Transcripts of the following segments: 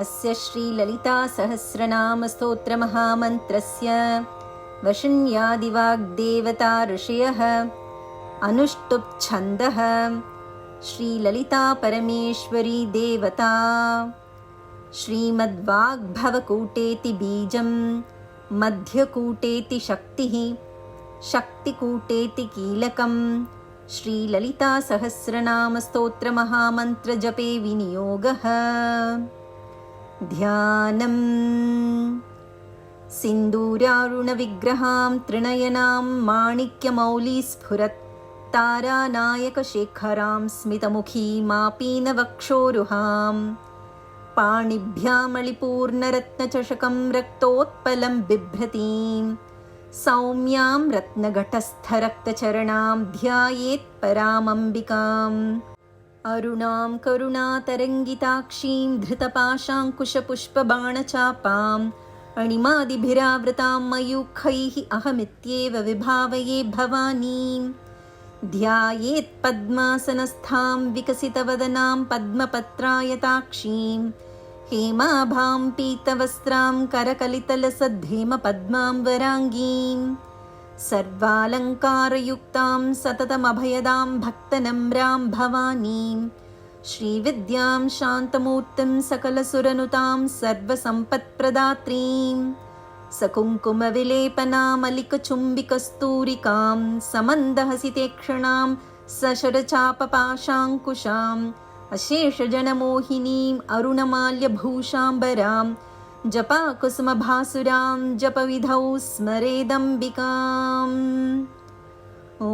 अस्य श्रीललितासहस्रनामस्तोत्रमहामन्त्रस्य वशन्यादिवाग्देवता ऋषयः अनुष्टुप्छन्दः श्रीललिता परमेश्वरी देवता श्रीमद्वाग्भवकूटेति बीजं मध्यकूटेति शक्तिः शक्तिकूटेति कीलकं श्रीललितासहस्रनामस्तोत्रमहामन्त्रजपे विनियोगः। ध्यानम् सिन्दूरारुणविग्रहां त्रिनयनां माणिक्यमौलिस्फुरत् तारानायकशेखरां स्मितमुखीमापीनवक्षोरुहां पाणिभ्यामलिपूर्णरत्नचषकं रक्तोत्पलं बिभ्रतीं सौम्यां रत्नघटस्थरक्तचरणां ध्यायेत् परामम्बिकाम्। अरुणां करुणातरङ्गिताक्षीं धृतपाशाङ्कुशपुष्पबाणचापाम् अणिमादिभिरावृतां मयूखैः अहमित्येव विभावये भवानीं। ध्यायेत् पद्मासनस्थां विकसितवदनां पद्मपत्रायताक्षीं हेमाभां पीतवस्त्रां करकलितलसद्धेमपद्मां वराङ्गीं सर्वालङ्कारयुक्तां सततमभयदां भक्तनम्रां भवानीं श्रीविद्यां शान्तमूर्तिं सकलसुरनुतां सर्वसम्पत्प्रदात्रीं सकुङ्कुमविलेपनामलिकचुम्बिकस्तूरिकां समन्दहसितेक्षणां सशरचापपाशाङ्कुशाम् अशेषजनमोहिनीम् अरुणमाल्यभूषाम्बरां जपाकुसुमभासुरां जपविधौ स्मरेदम्बिकाम्। ॐ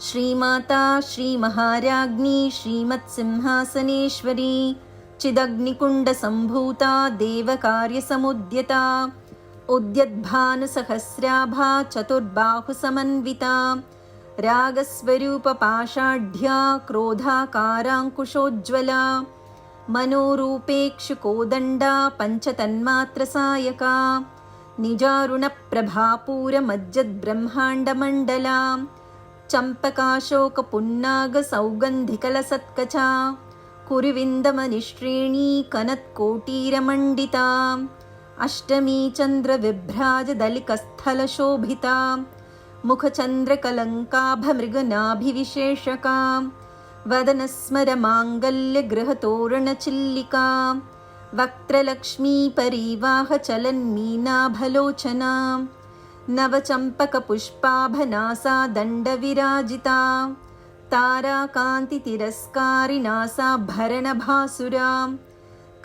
श्रीमाता श्रीमहाराज्ञी श्रीमत्सिंहासनेश्वरी चिदग्निकुण्डसम्भूता देवकार्यसमुद्यता उद्यद्भानुसहस्राभा चतुर्बाहुसमन्विता रागस्वरूपपाषाढ्या क्रोधाकाराङ्कुशोज्ज्वला मनोरूपेक्षुकोदण्डा पञ्चतन्मात्रसायका निजारुणप्रभापूरमज्जद्ब्रह्माण्डमण्डला चम्पकाशोकपुन्नागसौगन्धिकलसत्कचा कुरुविन्दमनिश्रेणी कनत्कोटीरमण्डिता अष्टमी चन्द्रविभ्राजदलिकस्थलशोभिता मुखचन्द्रकलङ्काभमृगनाभिविशेषका वदनस्मरमाङ्गल्यगृहतोरणचिल्लिका वक्त्रलक्ष्मीपरीवाहचलन्मीनाभलोचना नवचम्पकपुष्पाभनासा दण्डविराजिता ताराकान्तितिरस्कारिनासाभरणभासुरा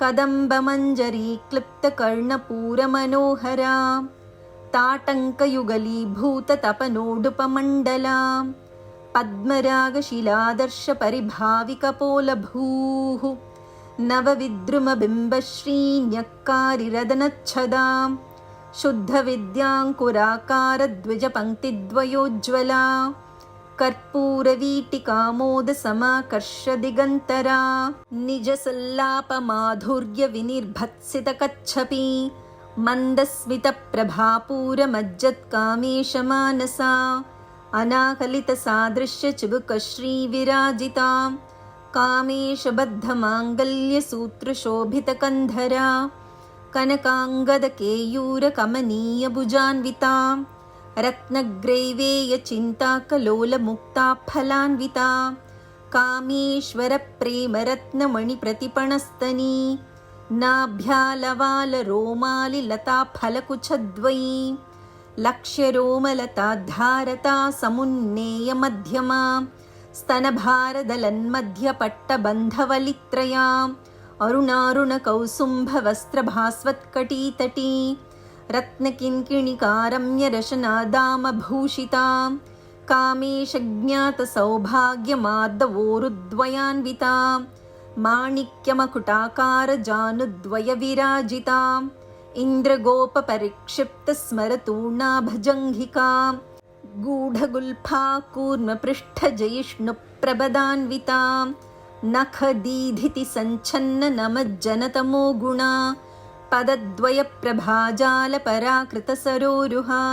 कदम्बमञ्जरीक्लिप्तकर्णपूरमनोहरा ताटङ्कयुगलीभूततपनोडुपमण्डला पद्मरागशिलादर्शपरिभाविकपोलभूः नवविद्रुमबिम्बश्रीन्यक्कारिरदनच्छदा शुद्धविद्याङ्कुराकारद्विजपङ्क्तिद्वयोज्ज्वला कर्पूरवीटिकामोदसमाकर्षदिगन्तरा निजसल्लापमाधुर्यविनिर्भत्सितकच्छपी मन्दस्मितप्रभापूरमज्जत्कामेशमानसा अनाकलितसादृश्यचिबुकश्रीविराजिता कामेशबद्धमाङ्गल्यसूत्रशोभितकन्धरा कनकाङ्गदकेयूरकमनीयभुजान्विता रत्नग्रैवेयचिन्ताकलोलमुक्ताफलान्विता कामेश्वरप्रेमरत्नमणिप्रतिपणस्तनी नाभ्यालवालरोमालिलताफलकुचद्वयी लक्ष्यरोमलताधारता समुन्नेयमध्यमा स्तनभारदलन्मध्यपट्टबन्धवलित्रया अरुणारुणकौसुम्भवस्त्रभास्वत्कटीतटी रत्नकिङ्किणिकारम्यरशनादामभूषिता कामेशज्ञातसौभाग्यमार्दवोरुद्वयान्विता माणिक्यमकुटाकारजानुद्वयविराजिता इन्द्रगोपपरिक्षिप्तस्मरतूर्णाभजङ्घिका गूढगुल्फा कूर्मपृष्ठजयिष्णुप्रभदान्विता नखदीधितिसञ्छन्ननमज्जनतमो गुणा पदद्वयप्रभाजालपराकृतसरोरुहा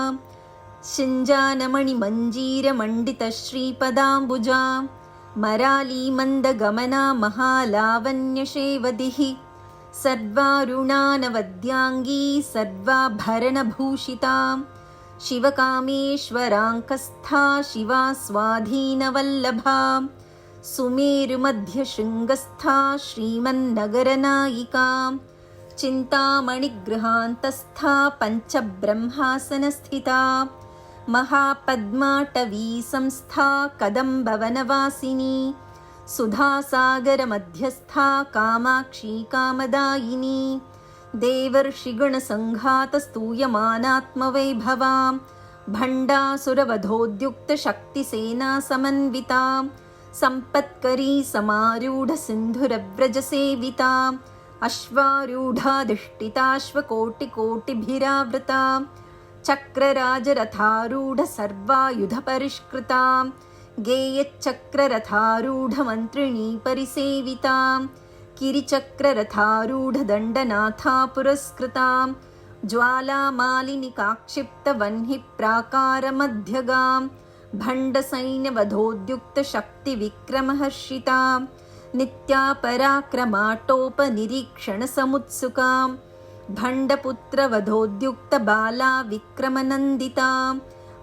शिञ्जानमणिमञ्जीरमण्डितश्रीपदाम्बुजा मरालीमन्दगमना महालावण्यशेवदिः सर्वारुणानवद्याङ्गी सर्वाभरणभूषिता शिवकामेश्वराङ्कस्था शिवा स्वाधीनवल्लभा सुमेरुमध्यशृङ्गस्था श्रीमन्नगरनायिका चिन्तामणिगृहान्तस्था पञ्चब्रह्मासनस्थिता महापद्माटवी संस्था कदम्बवनवासिनी सुधासागरमध्यस्था कामाक्षी कामदायिनी देवर्षिगणसङ्घातस्तूयमानात्मवैभवा भण्डासुरवधोद्युक्तशक्तिसेनासमन्विता सम्पत्करी समारूढसिन्धुरव्रजसेविता अश्वारूढाधिष्ठिताश्वकोटिकोटिभिरावृता चक्रराजरथारूढसर्वायुधपरिष्कृता गेयच्चक्ररथारूढमन्त्रिणी परिसेविता किरिचक्ररथारूढदण्डनाथा पुरस्कृता ज्वालामालिनिकाक्षिप्तवह्निप्राकारमध्यगा भण्डसैन्यवधोद्युक्तशक्तिविक्रमहर्षिता नित्या पराक्रमाटोपनिरीक्षणसमुत्सुका भण्डपुत्रवधोद्युक्तबाला विक्रमनन्दिता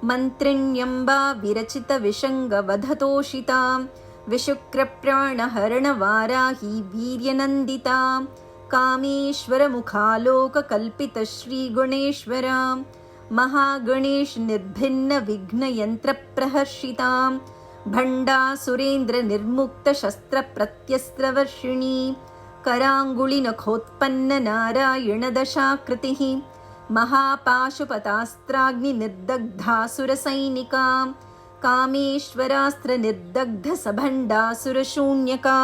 मन्त्रिण्यम्बा विरचितविशङ्गवधतोषिता विशुक्रप्राणहरणवाराही वीर्यनन्दिता कामेश्वरमुखालोककल्पितश्रीगुणेश्वरा महागणेशनिर्भिन्नविघ्नयन्त्रप्रहर्षिता भण्डासुरेन्द्रनिर्मुक्तशस्त्रप्रत्यस्त्रवर्षिणी कराङ्गुलिनखोत्पन्ननारायणदशाकृतिः महापाशुपतास्त्राग्निनिर्दग्धासुरसैनिका कामेश्वरास्त्रनिर्दग्धसभण्डासुरशून्यका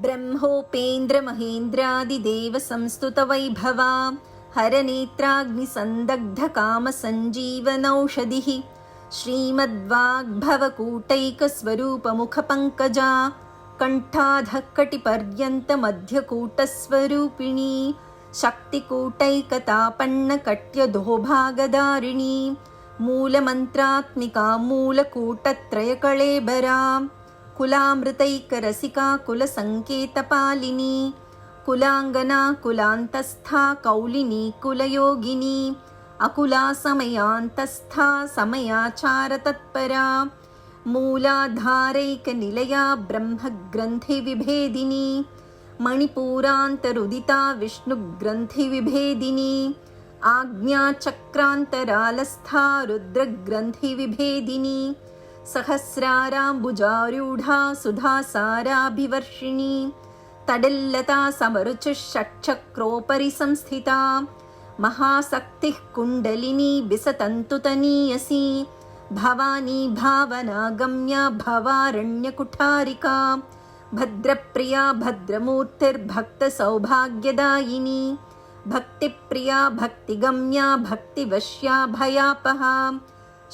ब्रह्मोपेन्द्रमहेन्द्रादिदेवसंस्तुतवैभवा हरनेत्राग्निसन्दग्धकामसञ्जीवनौषधिः श्रीमद्वाग्भवकूटैकस्वरूपमुखपङ्कजा कण्ठाधःकटिपर्यन्तमध्यकूटस्वरूपिणी शक्तिकूटैकतापन्नकट्यधोभागधारिणी मूलमन्त्रात्मिका मूलकूटत्रयकळेबरा कुलामृतैकरसिका कुलसङ्केतपालिनी कुलाङ्गना कुलान्तस्था कौलिनी कुलयोगिनी अकुला समयान्तस्था समयाचारतत्परा मूलाधारैकनिलया ब्रह्मग्रन्थिविभेदिनी मणिपूरान्तरुदिता विष्णुग्रन्थिविभेदिनी आज्ञाचक्रान्तरालस्था रुद्रग्रन्थिविभेदिनी सहस्राराम्बुजारूढा सुधासाराभिवर्षिणी तडिल्लता समरुचिषट्चक्रोपरि संस्थिता महाशक्तिः कुण्डलिनी बिसतन्तुतनीयसी भवानी भावनागम्या भवारण्यकुठारिका भद्रप्रिया भद्रमूर्तिर्भक्तसौभाग्यदायिनी भक्तिप्रिया भक्तिगम्या भक्तिवश्या भयापहा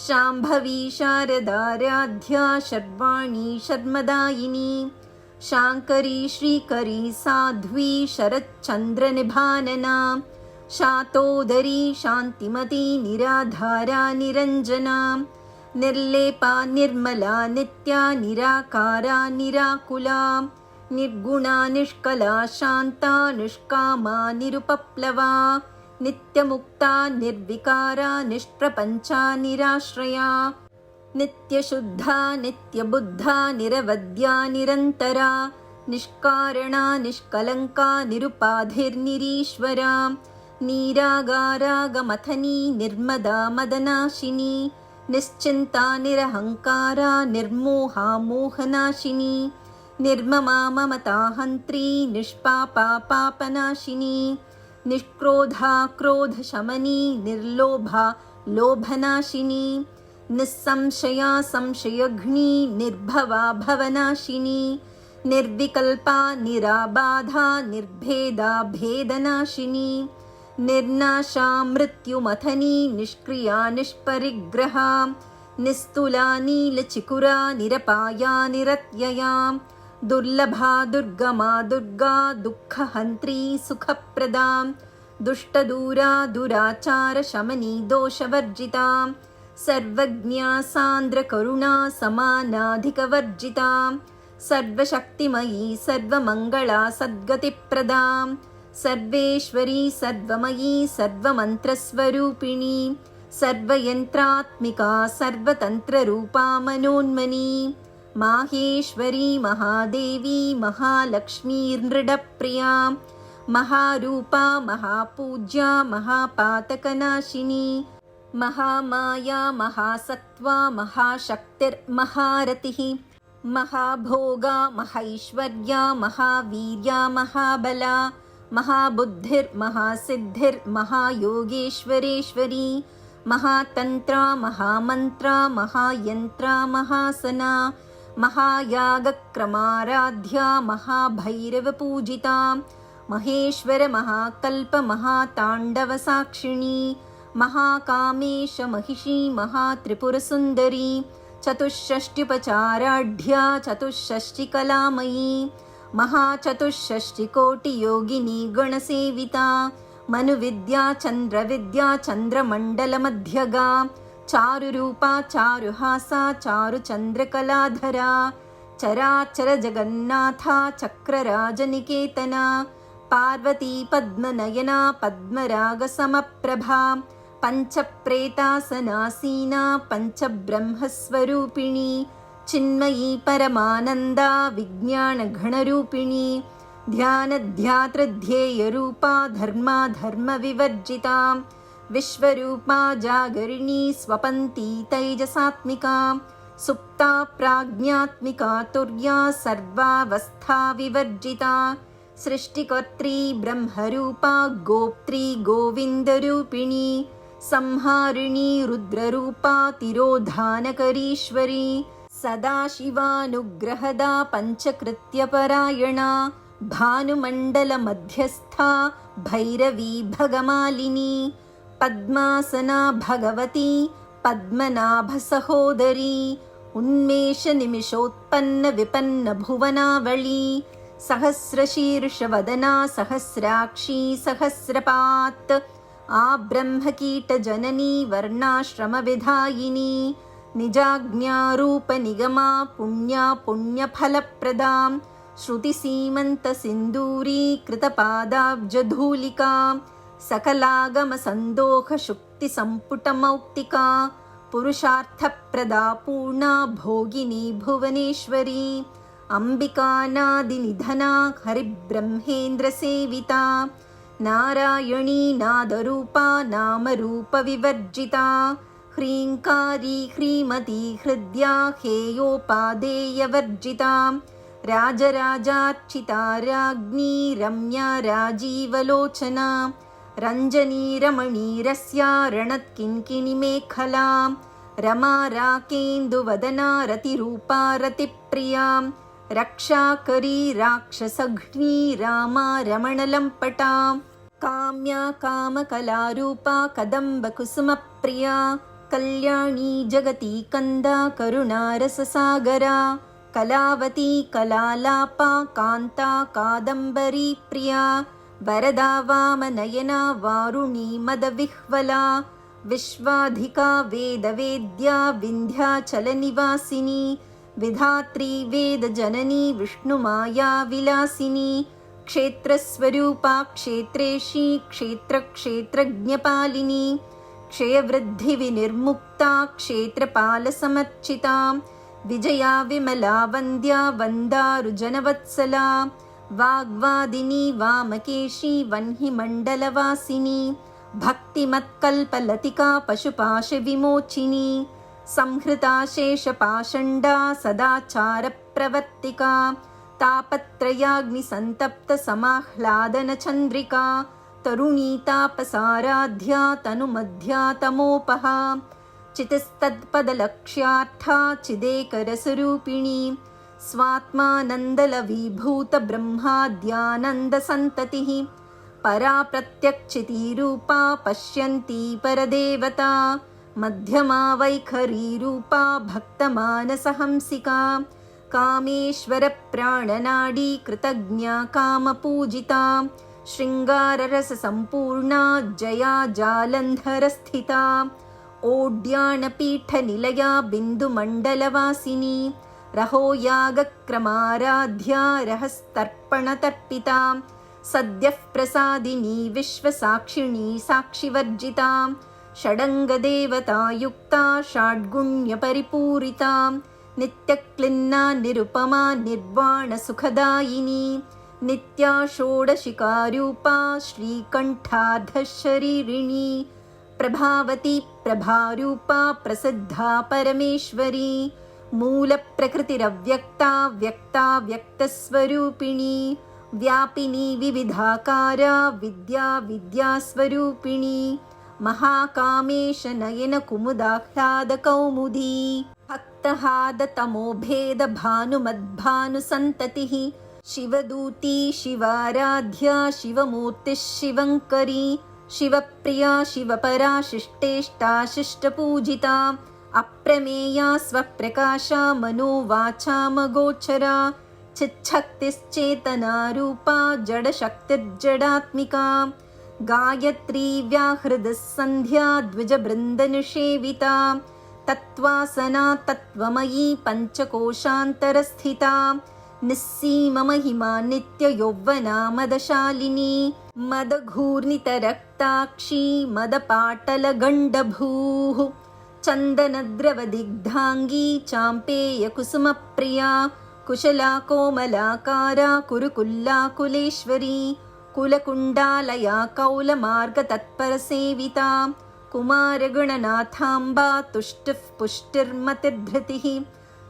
शाम्भवी शारदाराध्या शर्वाणी शर्मदायिनी शाङ्करी श्रीकरी साध्वी शरच्चन्द्रनिभानना शातोदरी शान्तिमती निराधारा निरञ्जना निर्लेपा निर्मला नित्या निराकारा निराकुला निर्गुणा निष्कला शान्ता निष्कामा निरुपप्लवा नित्यमुक्ता निर्विकारा निष्प्रपञ्चा निराश्रया नित्यशुद्धा नित्यबुद्धा निरवद्या निरन्तरा निष्कारणा निष्कलङ्का निरुपाधिर्निरीश्वरा नीरागारागमथनी निर्मदा मदनाशिनी निश्चिन्ता निरहङ्कारा निर्मोहा मोहनाशिनी निर्ममा ममताहन्त्री निष्पापा पापनाशिनी निष्क्रोधा क्रोधशमनी निर्लोभा लोभनाशिनी निस्संशया संशयघ्नी निर्भवा भवनाशिनी निर्विकल्पा निराबाधा निर्भेदा भेदनाशिनी निर्नाशा मृत्युमथनी निष्क्रिया निष्परिग्रहा निस्तुला नीलचिकुरा निरपाया निरत्यया दुर्लभा दुर्गमा दुर्गा दुःखहन्त्री सुखप्रदा दुष्टदूरा दुराचार शमनी दोषवर्जिता सर्वज्ञा सान्द्रकरुणा समानाधिकवर्जिता सर्वशक्तिमयी सर्वमङ्गला सद्गतिप्रदा सर्वेश्वरी सर्वमयी सर्वमन्त्रस्वरूपिणी सर्वयन्त्रात्मिका सर्वतन्त्ररूपा मनोन्मनी माहेश्वरी महादेवी महालक्ष्मीर्नृडप्रिया महारूपा महापूज्या महापातकनाशिनी महामाया महासत्त्वा महाशक्तिर्महारतिः महाभोगा महैश्वर्या महावीर्या महाबला महाबुद्धिर्महासिद्धिर्महायोगेश्वरेश्वरी महातन्त्रा महामन्त्रा महायन्त्रा महासना महायागक्रमाराध्या महाभैरवपूजिता महेश्वर महाकल्प महाताण्डवसाक्षिणी महाकामेश महिषी महात्रिपुरसुन्दरी चतुष्षष्ट्युपचाराढ्या चतुष्षष्टिकलामयी महाचतुष्षष्टिकोटियोगिनी गणसेविता मनुविद्या चन्द्रविद्या चन्द्रमण्डलमध्यगा चारुरूपा चारुहासा चारुचन्द्रकलाधरा चराचरजगन्नाथा चक्रराजनिकेतना पार्वती पद्मनयना पद्मरागसमप्रभा पञ्चप्रेतासनासीना पञ्चब्रह्मस्वरूपिणी चिन्मयी परमानन्दा विज्ञानघणरूपिणी ध्यानध्यातृध्येयरूपा धर्माधर्मविवर्जिता विश्वरूपा जागरिणी स्वपन्ती तैजसात्मिका सुप्ता प्राज्ञात्मिका तुर्या सर्वावस्थाविवर्जिता सृष्टिकर्त्री ब्रह्मरूपा गोप्त्री गोविन्दरूपिणी संहारिणी रुद्ररूपा तिरोधानकरीश्वरी सदाशिवानुग्रहदा पञ्चकृत्यपरायणा भानुमण्डलमध्यस्था भैरवी भगमालिनी पद्मासना भगवती पद्मनाभसहोदरी उन्मेषनिमिषोत्पन्नविपन्नभुवनावळी सहस्रशीर्षवदना सहस्राक्षी सहस्रपात् आब्रह्मकीटजननी वर्णाश्रमविधायिनी निजाज्ञारूपनिगमा पुण्या पुण्यफलप्रदा श्रुतिसीमन्तसिन्दूरीकृतपादाब्जधूलिका सकलागमसन्दोहशुक्तिसम्पुटमौक्तिका पुरुषार्थप्रदा पूर्णा भोगिनी भुवनेश्वरी अम्बिकानादिनिधना हरिब्रह्मेन्द्रसेविता नारायणी नादरूपा नामरूपविवर्जिता ह्रीङ्कारी ह्रीमती हृद्या हेयोपादेयवर्जिता राजराजार्चिता राज्ञी रम्या राजीवलोचना रञ्जनी रमणीरस्या रणत्किङ्किणिमेखला रमा राकेन्दुवदना रतिरूपा रतिप्रिया रक्षाकरी राक्षसघ्नी रामा रमणलम्पटा काम्या कामकलारूपा कदम्बकुसुमप्रिया कल्याणी जगती कन्दा करुणारससागरा कलावती कलालापा कान्ता कादम्बरी प्रिया वरदा वामनयना वारुणी मदविह्वला विश्वाधिका वेदवेद्या विन्ध्याचलनिवासिनी विधात्री वेदजननी विष्णुमाया विलासिनी क्षेत्रस्वरूपा क्षेत्रेशी क्षेत्रक्षेत्रज्ञपालिनी क्षयवृद्धिविनिर्मुक्ता क्षेत्रपालसमर्चिता विजया विमला वन्द्या वन्दारुजनवत्सला वाग्वादिनी वामकेशी वह्निमण्डलवासिनी भक्तिमत्कल्पलतिका पशुपाशविमोचिनी संहृता शेषपाषण्डा सदाचारप्रवर्तिका तापत्रयाग्निसन्तप्तसमाह्लादनचन्द्रिका तरुणी तापसाराध्या तनुमध्या तमोपहा चितिस्तत्पदलक्ष्यार्था चिदेकरसरूपिणी स्वात्मानन्दलवीभूतब्रह्माद्यानन्दसन्ततिः परा प्रत्यक्षितीरूपा पश्यन्ती परदेवता मध्यमा वैखरीरूपा भक्तमानसहंसिका कामेश्वरप्राणनाडी कृतज्ञा कामपूजिता शृङ्गाररससम्पूर्णा जया जालन्धरस्थिता ओड्याणपीठनिलया बिन्दुमण्डलवासिनी रहोयागक्रमाराध्या रहस्तर्पणतर्पिता सद्यः प्रसादिनी विश्वसाक्षिणी साक्षिवर्जिता षडङ्गदेवतायुक्ता षड्गुण्यपरिपूरिता नित्यक्लिन्ना निरुपमा निर्वाणसुखदायिनी नित्या षोडशिकारूपा श्रीकण्ठार्धशरीरिणी प्रभावती प्रभारूपा प्रसिद्धा परमेश्वरी मूलप्रकृतिरव्यक्ता व्यक्ता व्यक्तस्वरूपिणी व्यापिनी विविधाकारा विद्या विद्यास्वरूपिणी महाकामेश नयन कुमुदाह्लादकौमुदी भक्तहादतमोभेद भानुमद्भानुसन्ततिः शिवदूती शिवाराध्या शिवमूर्तिः शिवङ्करी शिवप्रिया शिवपरा शिष्टेष्टा शिष्टपूजिता अप्रमेया स्वप्रकाशा मनोवाचामगोचरा चिच्छक्तिश्चेतनारूपा जडशक्तिर्जडात्मिका गायत्री व्याहृदसन्ध्या द्विजबृन्दनिषेविता तत्त्वासना तत्त्वमयी पञ्चकोशान्तरस्थिता निस्सीममहिमा नित्ययौवना मदशालिनी मदघूर्णितरक्ताक्षी मदपाटलगण्डभूः चन्दनद्रवदिग्धाङ्गी चाम्पेयकुसुमप्रिया कुशला कोमलाकारा कुरुकुल्लाकुलेश्वरी कुलकुण्डालया कौलमार्गतत्परसेविता कुमारगणनाथाम्बा तुष्टिः पुष्टिर्मतिर्धृतिः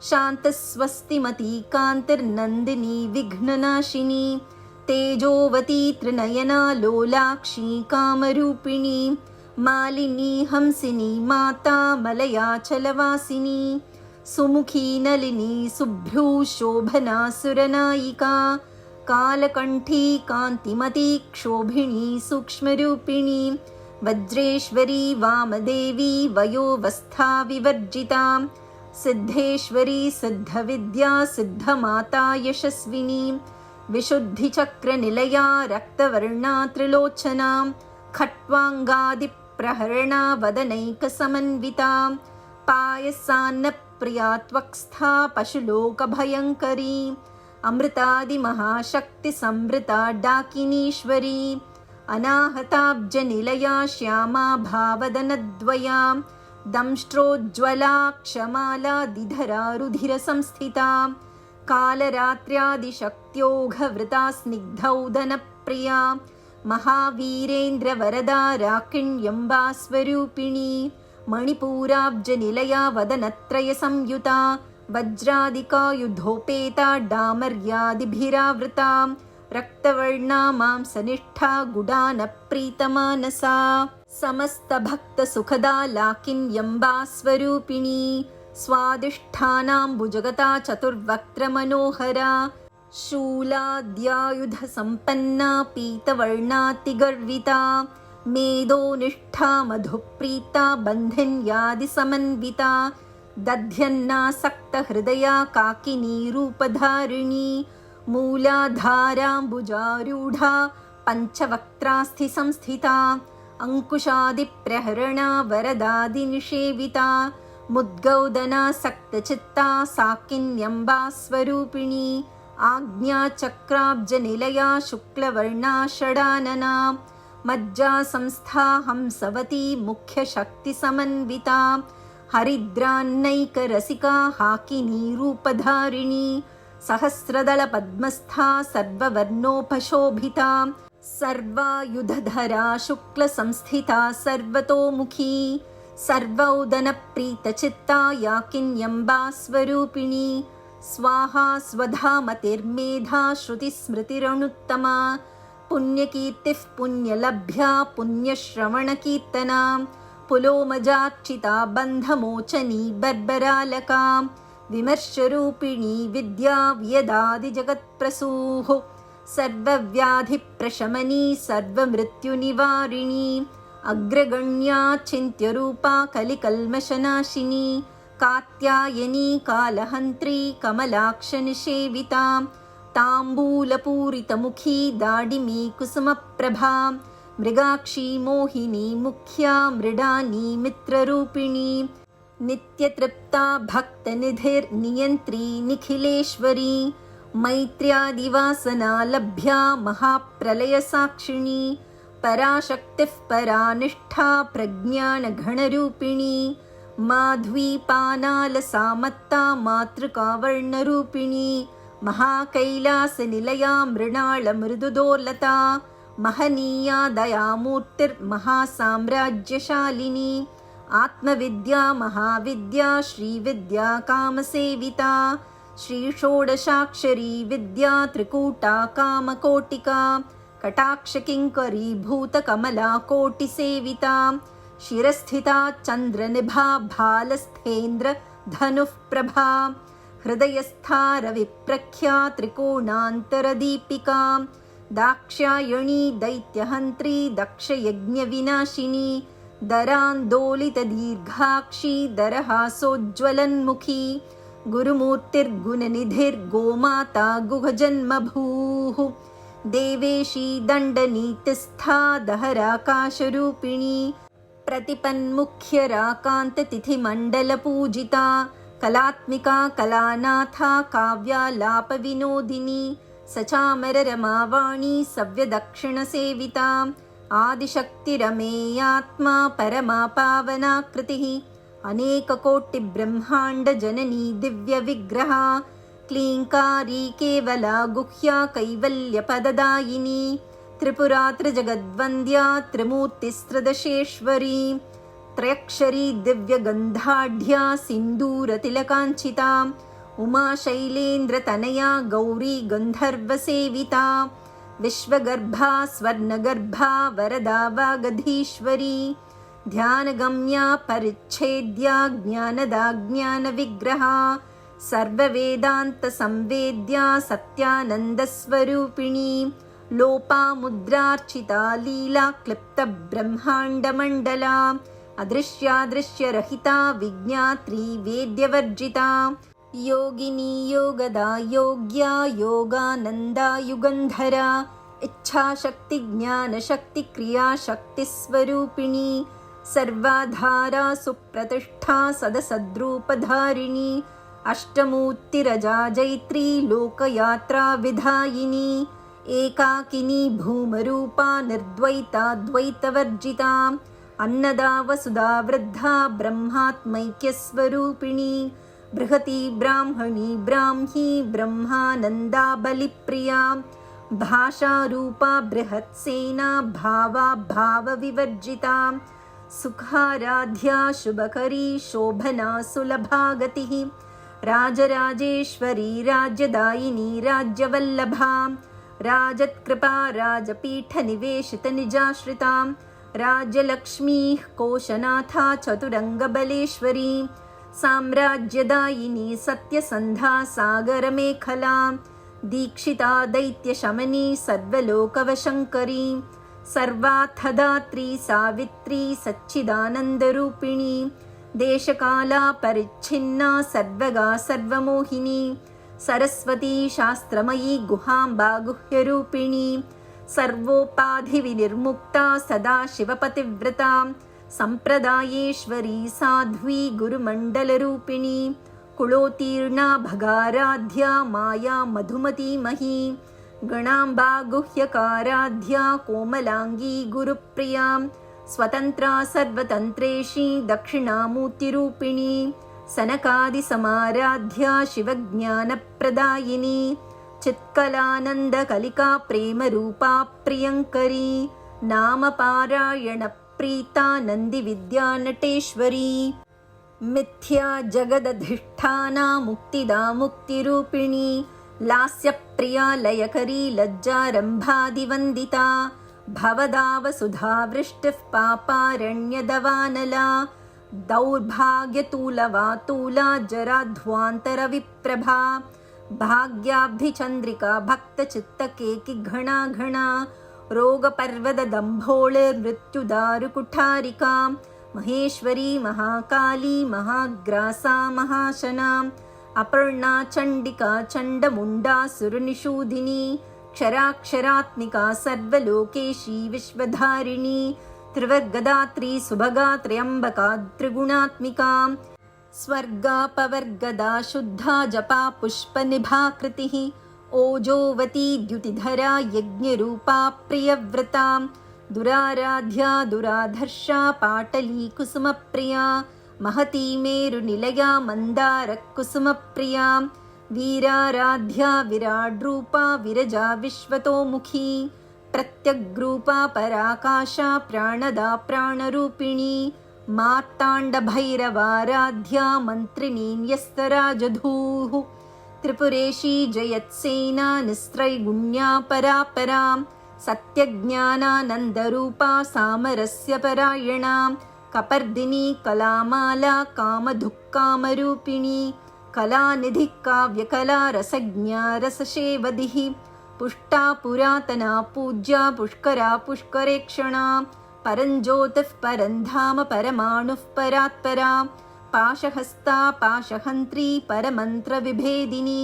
शान्तस्वस्तिमती कान्तिर्नन्दिनी विघ्ननाशिनी तेजोवती त्रिनयना लोलाक्षी कामरूपिणी मालिनी हंसिनी माता मलयाचलवासिनी सुमुखी नलिनी शुभ्रू शोभना सुरनायिका कालकण्ठी कान्तिमती क्षोभिणी सूक्ष्मरूपिणी वज्रेश्वरी वामदेवी वयोवस्था विवर्जिता सिद्धेश्वरी सिद्धविद्या सिद्धमाता यशस्विनी विशुद्धिचक्रनिलया रक्तवर्णा त्रिलोचना खट्वाङ्गादिप्रहरणा वदनैकसमन्विता पायसान्नप्रिया त्वक्स्था पशुलोकभयङ्करी अमृतादिमहाशक्तिसंवृता डाकिनीश्वरी अनाहताब्जनिलया श्यामा भावदनद्वया दंष्ट्रोज्ज्वला क्षमालादिधरा रुधिरसंस्थिता कालरात्र्यादिशक्त्योघवृता स्निग्धौदनप्रिया महावीरेन्द्रवरदा राकिण्यम्बा स्वरूपिणी मणिपूराब्जनिलया वदनत्रयसंयुता वज्रादिकायुधोपेता डामर्यादिभिरावृता रक्तवर्णा मांसनिष्ठा गुडानप्रीतमानसा समस्तभक्तसुखदा लाकिन्यम्बा स्वरूपिणी स्वादिष्ठानाम्बुजगता चतुर्वक्त्रमनोहरा शूलाद्यायुधसम्पन्ना पीतवर्णातिगर्विता मेदोनिष्ठा मधुप्रीता बन्धिन्यादिसमन्विता दध्यन्नासक्तहृदया काकिनी रूपधारिणी मूलाधाराम्बुजारूढा पञ्चवक्त्रास्थिसंस्थिता अङ्कुशादिप्रहरणा वरदादिनिषेविता मुद्गौदनासक्तचित्ता साकिन्यम्बा स्वरूपिणी आज्ञाचक्राब्जनिलया शुक्लवर्णा षडानना मज्जासंस्था हंसवती मुख्यशक्तिसमन्विता हरिद्रान्नैकरसिका हाकिनी रूपधारिणी सहस्रदलपद्मस्था सर्ववर्णोपशोभिता सर्वायुधधरा शुक्लसंस्थिता सर्वतोमुखी सर्वौदनप्रीतचित्ता याकिन्यम्बा स्वरूपिणी स्वाहा स्वधामतिर्मेधा श्रुतिस्मृतिरनुत्तमा पुण्यकीर्तिः पुण्यलभ्या पुण्यश्रवणकीर्तना पुलोमजार्चिता बन्धमोचनी बर्बरालका विमर्शरूपिणी विद्या व्यदादिजगत्प्रसूः सर्वव्याधिप्रशमनी सर्वमृत्युनिवारिणी अग्रगण्या चिन्त्यरूपा कलिकल्मषनाशिनी कात्यायनी कालहन्त्री कमलाक्षनिषेविता ताम्बूलपूरितमुखी दाडिमी कुसुमप्रभा मृगाक्षी मोहिनी मुख्या मृडानी मित्ररूपिणी नित्यतृप्ता भक्तनिधिर्नियन्त्री निखिलेश्वरी मैत्र्यादिवासना लभ्या महाप्रलयसाक्षिणी पराशक्तिः परानिष्ठा प्रज्ञानघणरूपिणी माध्वीपानालसामत्ता मातृकावर्णरूपिणी महाकैलासनिलया मृणालमृदुदोलता महनीया दयामूर्तिर्महासाम्राज्यशालिनी आत्मविद्या महाविद्या श्रीविद्या कामसेविता श्रीषोडशाक्षरी विद्या त्रिकूटा कामकोटिका कटाक्षकिङ्करी भूतकमला कोटिसेविता शिरस्थिता चन्द्रनिभा भालस्थेन्द्र धनुः प्रभा हृदयस्था रविप्रख्या त्रिकोणान्तरदीपिका दाक्षायणी दैत्यहन्त्री दक्षयज्ञविनाशिनी दरान्दोलितदीर्घाक्षी दरहासोज्ज्वलन्मुखी गुरुमूर्तिर्गुणनिधिर्गोमाता गुहजन्मभूः देवेशी दण्डनीतिस्था दहराकाशरूपिणी प्रतिपन्मुख्यराकान्ततिथिमण्डलपूजिता कलात्मिका कलानाथा काव्यालापविनोदिनी सचामररमावाणी सव्यदक्षिणसेविता आदिशक्तिरमेयात्मा परमा पावनाकृतिः अनेककोटिब्रह्माण्डजननी दिव्यविग्रहा क्लीङ्कारी केवला गुह्या कैवल्यपददायिनी त्रिपुरा त्रिजगद्वन्द्या त्रिमूर्तिस्त्रिदशेश्वरी त्रयक्षरी दिव्यगन्धाढ्या सिन्दूरतिलकाञ्चिता उमाशैलेन्द्रतनया गौरी गन्धर्वसेविता विश्वगर्भा स्वर्णगर्भा वरदा वागधीश्वरी ध्यानगम्या परिच्छेद्या ज्ञानदा ज्ञानविग्रहा सर्ववेदान्तसंवेद्या सत्यानन्दस्वरूपिणी लोपामुद्रार्चिता लीला क्लिप्तब्रह्माण्डमण्डला अदृश्यादृश्यरहिता विज्ञात्री वेद्यवर्जिता योगिनी योगदा योग्या योगानन्दा युगन्धरा इच्छाशक्तिज्ञानशक्तिक्रियाशक्तिस्वरूपिणी सर्वाधारा सुप्रतिष्ठा सदसद्रूपधारिणी अष्टमूर्तिरजा जैत्री लोकयात्रा विधायिनी एकाकिनी भूमरूपा निर्द्वैता द्वैतवर्जिता अन्नदा वसुधा वृद्धा ब्रह्मात्मैक्यस्वरूपिणी बृहती ब्राह्मणी ब्राह्मी ब्रह्मानन्दा बलिप्रिया भाषारूपा बृहत्सेना भावा भावविवर्जिता सुखाराध्या शुभकरी शोभना सुलभा गतिः राजराजेश्वरी राज्यदायिनी राज्यवल्लभा राजत्कृपा राजपीठनिवेशितनिजाश्रिता राज्यलक्ष्मीः कोशनाथा चतुरङ्गबलेश्वरी साम्राज्यदायिनी सत्यसन्धा सागरमेखला दीक्षिता दैत्यशमनी सर्वलोकवशङ्करी सर्वार्थदात्री सावित्री सच्चिदानन्दरूपिणी देशकाला परिच्छिन्ना सर्वगा सर्वमोहिनी सरस्वती शास्त्रमयी गुहाम्बा गुह्यरूपिणी सर्वोपाधिविनिर्मुक्ता सदा शिवपतिव्रता सम्प्रदायेश्वरी साध्वी गुरुमण्डलरूपिणी कुलोत्तीर्णा भगाराध्या माया मधुमतीमही गणाम्बा गुह्यकाराध्या कोमलांगी गुरुप्रिया स्वतन्त्रा सर्वतन्त्रेशी दक्षिणामूर्तिरूपिणी सनकादिसमाराध्या शिवज्ञानप्रदायिनी चित्कलानन्दकलिका प्रेमरूपा प्रियङ्करी नामपारायणप्रीता नन्दिविद्या नटेश्वरी मिथ्या जगदधिष्ठाना मुक्तिदा मुक्तिरूपिणी लास्यप्रिया लयकरी लज्जारम्भादिवन्दिता भवदावसुधा वृष्टिः पापारण्यदवानला दौर्भाग्यतूलवातूला जराध्वान्तरविप्रभा भाग्याब्धिचन्द्रिका भक्तचित्तकेकिघणा घणा रोगपर्वतदम्भोळिर्मृत्युदारुकुठारिका महेश्वरी महाकाली महाग्रासा महाशना अपर्णा चण्डिका चण्डमुण्डा सुरनिषूदिनी क्षराक्षरात्मिका सर्वलोकेशी विश्वधारिणी त्रिवर्गदात्री सुभगा त्र्यम्बका त्रिगुणात्मिका स्वर्गापवर्गदा शुद्धा जपा पुष्पनिभाकृतिः ओजोवती द्युतिधरा यज्ञरूपा प्रियव्रता दुराराध्या दुराधर्षा पाटली कुसुमप्रिया महती मेरुनिलया मन्दारकुसुमप्रिया वीराराध्या विराड्रूपा विरजा विश्वतोमुखी प्रत्यग्रूपा पराकाशा प्राणदा प्राणरूपिणी मार्ताण्डभैरवाराध्या मन्त्रिणी न्यस्तराजधूः त्रिपुरेशी जयत्सेना निस्त्रैगुण्या परापरा सत्यज्ञानानन्दरूपा सामरस्य परायणा कपर्दिनी कलामाला कामधुक्कामरूपिणी कलानिधिः काव्यकला रसज्ञा रससेवधिः पुष्टा पुरातना पूज्या पुष्करा पुष्करेक्षणा परञ्ज्योतिः परन्धाम परमाणुः परात्परा पाशहस्ता पाशहन्त्री परमन्त्रविभेदिनी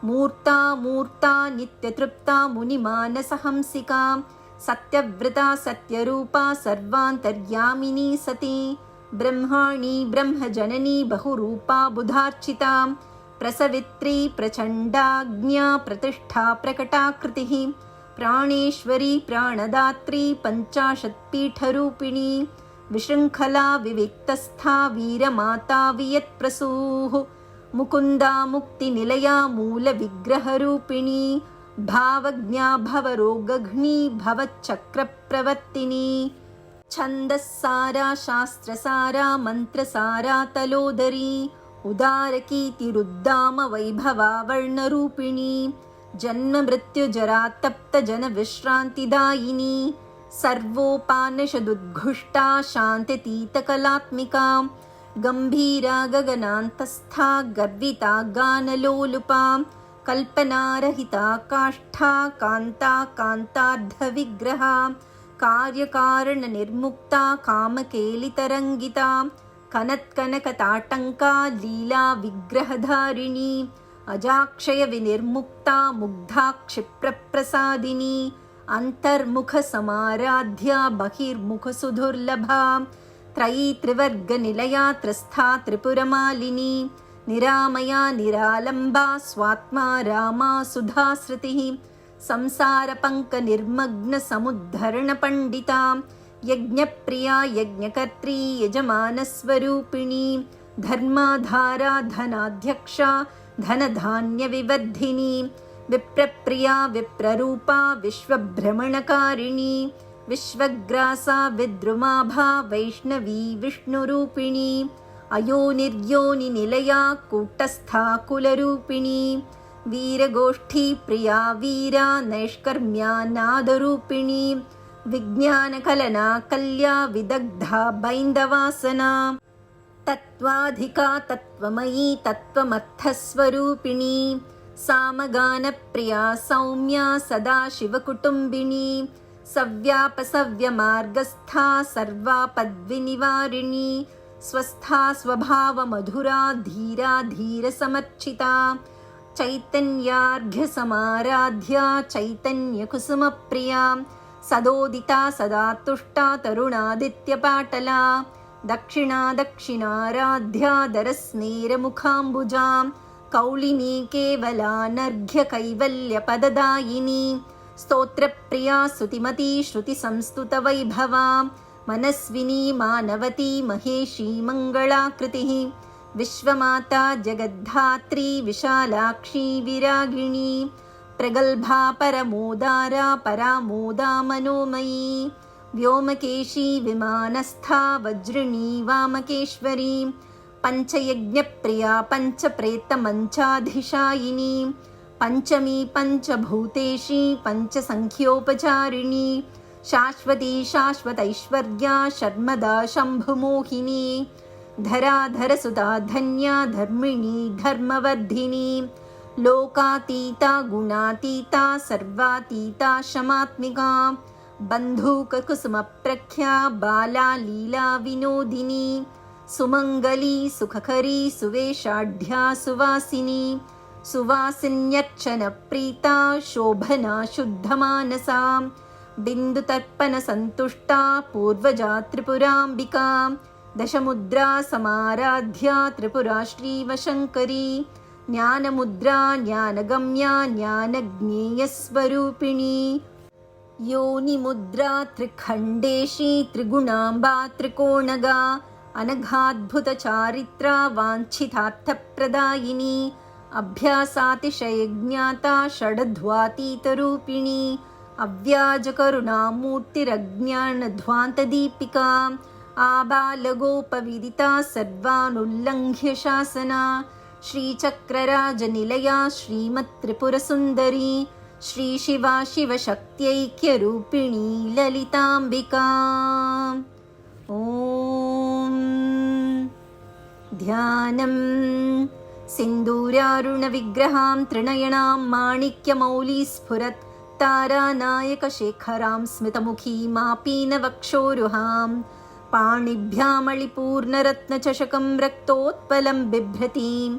मूर्ता मूर्ता नित्यतृप्ता मुनिमानसहंसिका सत्यव्रता सत्यरूपा सर्वान्तर्यामिनी सती ब्रह्माणी ब्रह्मजननी बहुरूपा बुधार्चिता प्रसवित्री प्रचण्डाज्ञा प्रतिष्ठा प्रकटाकृतिः प्राणेश्वरी प्राणदात्री पञ्चाशत्पीठरूपिणी विशृङ्खला विविक्तस्था वीरमाता वियत्प्रसूः मुकुन्दा मुक्तिनिलया मूलविग्रहरूपिणी भावज्ञा भवरोगघ्नी भवच्चक्रप्रवर्तिनी छन्दस्सारा शास्त्रसारा मन्त्रसारा तलोदरी उदारकीतिरुद्दाम वैभवा वर्णरूपिणी जन्ममृत्युजरा तप्तजनविश्रान्तिदायिनी सर्वोपानिषदुद्घुष्टा शान्तितीतकलात्मिका गम्भीरा गगनान्तस्था गर्विता गानलोलुपा कल्पनारहिता काष्ठा कान्ता कान्तार्धविग्रहा कार्यकारणनिर्मुक्ता कामकेलितरङ्गिता कनत्कनकताटङ्का लीला विग्रहधारिणी अजाक्षयविनिर्मुक्ता मुग्धा क्षिप्रप्रसादिनी अन्तर्मुखसमाराध्या बहिर्मुखसुदुर्लभा त्रयी त्रिवर्गनिलया त्रस्था त्रिपुरमालिनी निरामया निरालम्बा स्वात्मा रामा सुधाश्रुतिः संसारपङ्कनिर्मग्नसमुद्धरणपण्डिता यज्ञप्रिया यज्ञकर्त्री यजमानस्वरूपिणी धर्माधारा धनाध्यक्षा धनधान्यविवर्धिनी विप्रप्रिया विप्ररूपा विश्वभ्रमणकारिणी विश्वग्रासा विद्रुमाभा वैष्णवी विष्णुरूपिणी अयोनिर्योनिनिलया कूटस्था कुलरूपिणी वीरगोष्ठी प्रिया वीरा नैष्कर्म्या नादरूपिणी विज्ञानकलना कल्या विदग्धा बैन्दवासना तत्त्वाधिका तत्त्वमयी तत्त्वमर्थस्वरूपिणी सामगानप्रिया सौम्या सदाशिवकुटुम्बिनी सव्यापसव्यमार्गस्था सर्वापद्विनिवारिणी स्वस्था स्वभावमधुरा धीरा धीरसमर्चिता चैतन्यार्घ्यसमाराध्या चैतन्यकुसुमप्रिया सदोदिता सदा तुष्टा तरुणादित्यपाटला दक्षिणा दक्षिणाराध्या दरस्नेरमुखाम्बुजा कौलिनी केवलानर्घ्यकैवल्यपददायिनी स्तोत्रप्रिया स्तुतिमती श्रुतिसंस्तुतवैभवा मनस्विनी मानवती महेशी मङ्गलाकृतिः विश्वमाता जगद्धात्री विशालाक्षी विरागिणी प्रगल्भा परमोदारा परामोदा मनोमयी व्योमकेशी विमानस्था वज्रिणी वामकेश्वरी पञ्चयज्ञप्रिया पञ्चप्रेतमञ्चाधिशायिनी पञ्चमी पञ्चभूतेशी पञ्चसङ्ख्योपचारिणी शाश्वती शाश्वतैश्वर्या शर्मदा शम्भुमोहिनी धराधरसुता धन्या धर्मिणी धर्मवर्धिनी लोकातीता गुणातीता सर्वातीता शमात्मिका बन्धूककुसुमप्रख्या बाला लीला विनोदिनी सुमङ्गली सुखकरी सुवेशाढ्या सुवासिनी सुवासिन्यर्चनप्रीता शोभना शुद्धमानसा बिन्दुतर्पणसन्तुष्टा पूर्वजा त्रिपुराम्बिका दशमुद्रा समाराध्या त्रिपुरा श्रीवशङ्करी ज्ञानमुद्रा ज्ञानगम्या ज्ञानज्ञेयस्वरूपिणी योनिमुद्रा त्रिखण्डेशी त्रिगुणाम्बा त्रिकोणगा अनघाद्भुतचारित्रा वाञ्छितार्थप्रदायिनी अभ्यासातिशयज्ञाता षडध्वातीतरूपिणी अव्याजकरुणामूर्तिरज्ञानध्वान्तदीपिका आबालगोपविदिता सर्वानुल्लङ्घ्य शासना श्रीचक्रराजनिलया श्रीमत्त्रिपुरसुन्दरी श्रीशिवा शिवशक्त्यैक्यरूपिणी ललिताम्बिका। ॐ ध्यानं सिन्दूरारुणविग्रहां त्रिनयनां माणिक्यमौलिस्फुरत् तारानायकशेखरां स्मितमुखीमापीनवक्षोरुहां पाणिभ्यामलिपूर्णरत्नचषकं रक्तोत्पलं बिभ्रतीं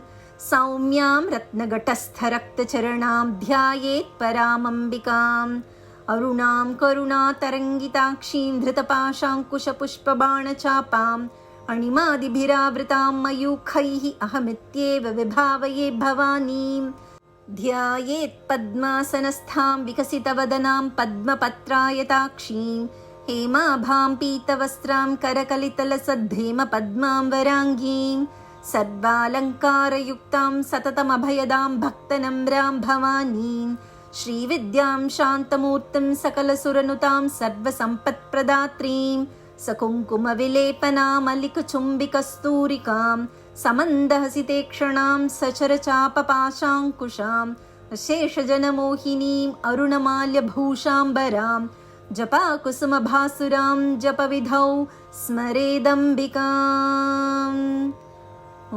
सौम्यां रत्नघटस्थरक्तचरणां ध्यायेत् परामम्बिकाम् अरुणां करुणातरङ्गिताक्षीं धृतपाशाङ्कुशपुष्पबाणचापाम् अणिमादिभिरावृतां मयूखैः अहमित्येव विभावये भवानीं ध्यायेत् पद्मासनस्थां विकसितवदनां पद्मपत्रायताक्षीं हेमाभां पीतवस्त्रां करकलितलसद्धेमपद्मां वराङ्गीं सर्वालङ्कारयुक्तां सततमभयदां भक्तनम्रां भवानीं श्रीविद्यां शान्तमूर्तिं सकलसुरनुतां सर्वसम्पत्प्रदात्रीं सकुङ्कुमविलेपनामलिकचुम्बिकस्तूरिकां समन्दहसितेक्षणां सचरचापपाशाङ्कुशाम् अशेषजनमोहिनीम् अरुणमाल्यभूषाम्बरां जपाकुसुमभासुरां जपविधौ स्मरेदम्बिकाम्। ॐ